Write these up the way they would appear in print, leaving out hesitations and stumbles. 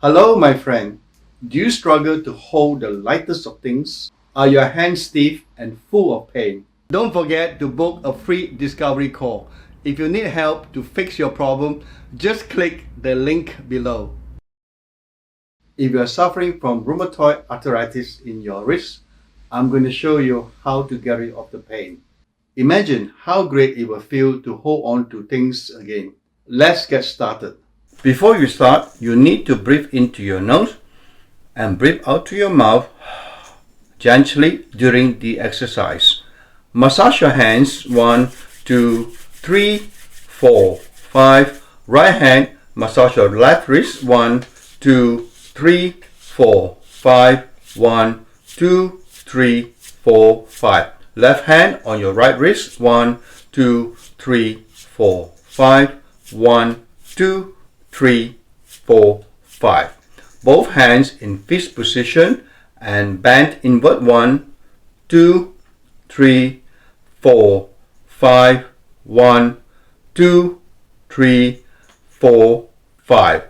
Hello, my friend. Do you struggle to hold the lightest of things? Are your hands stiff and full of pain? Don't forget to book a free discovery call. If you need help to fix your problem, just click the link below. If you are suffering from rheumatoid arthritis in your wrist, I'm going to show you how to get rid of the pain. Imagine how great it will feel to hold on to things again. Let's get started. Before you start, you need to breathe into your nose and breathe out to your mouth gently during the exercise. Massage your hands 1, 2, 3, 4, 5. Right hand, massage your left wrist 1, 2, 3, 4, 5. 1, 2, 3, 4, 5. Left hand on your right wrist 1, 2, 3, 4, 5. 1, 2, 3, 4, 5. Both hands in fixed position and bend inward 1, 2, 3, 4, 5. 1, 2, 3, 4, 5.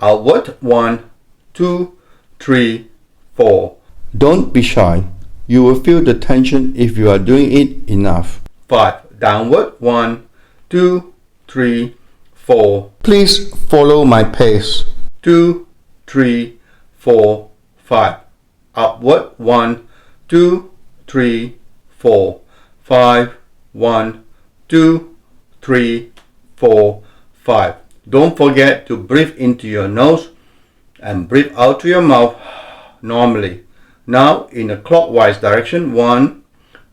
Outward 1, 2, 3, 4. Don't be shy. You will feel the tension if you are doing it enough. 5. Downward 1, 2, 3, 4. Please follow my pace. 2, 3, 4, 5. Upward 1, 2, 3, 4, 5. 1, 2, 3, 4, 5. Don't forget to breathe into your nose and breathe out to your mouth normally. Now in a clockwise direction. 1,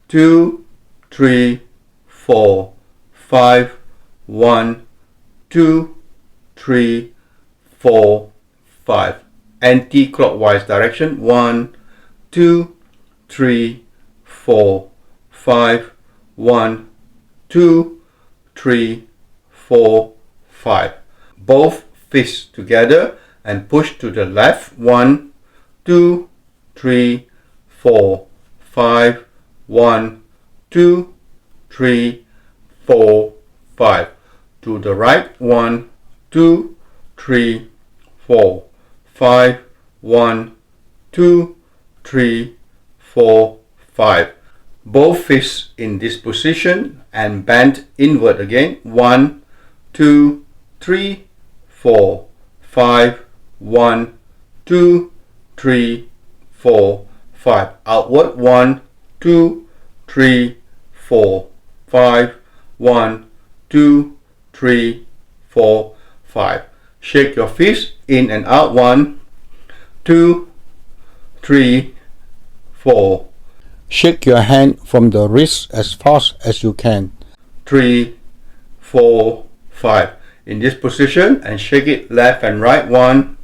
2, 3, 4, 5. 1, 2, 3, 4, 5. Anti-clockwise direction. 1, 2, 3, 4, 5. 1, 2, 3, 4, 5. Both fists together and push to the left. 1, 2, 3, 4, 5. 1, 2, 3, 4, 5. To the right. 1, 2, 3, 4, 5. 1, 2, 3, 4, 5. Both fists in this position and bend inward again. 1, 2, 3, 4, 5. 1, 2, 3, 4, 5. Outward 1, 2, 3, 4, 5. 1, 2, 3, 4, 5. Shake your fist in and out. 1, 2, 3, 4. Shake your hand from the wrist as fast as you can. 3, 4, 5. In this position and shake it left and right. 1,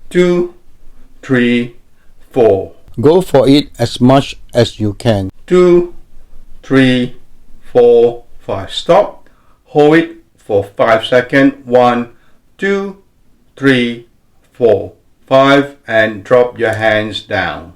2, 3, 4. Go for it as much as you can. 2, 3, 4, 5. Stop. Hold it for 5 seconds. 1, 2, 3, 4, 5. And drop your hands down.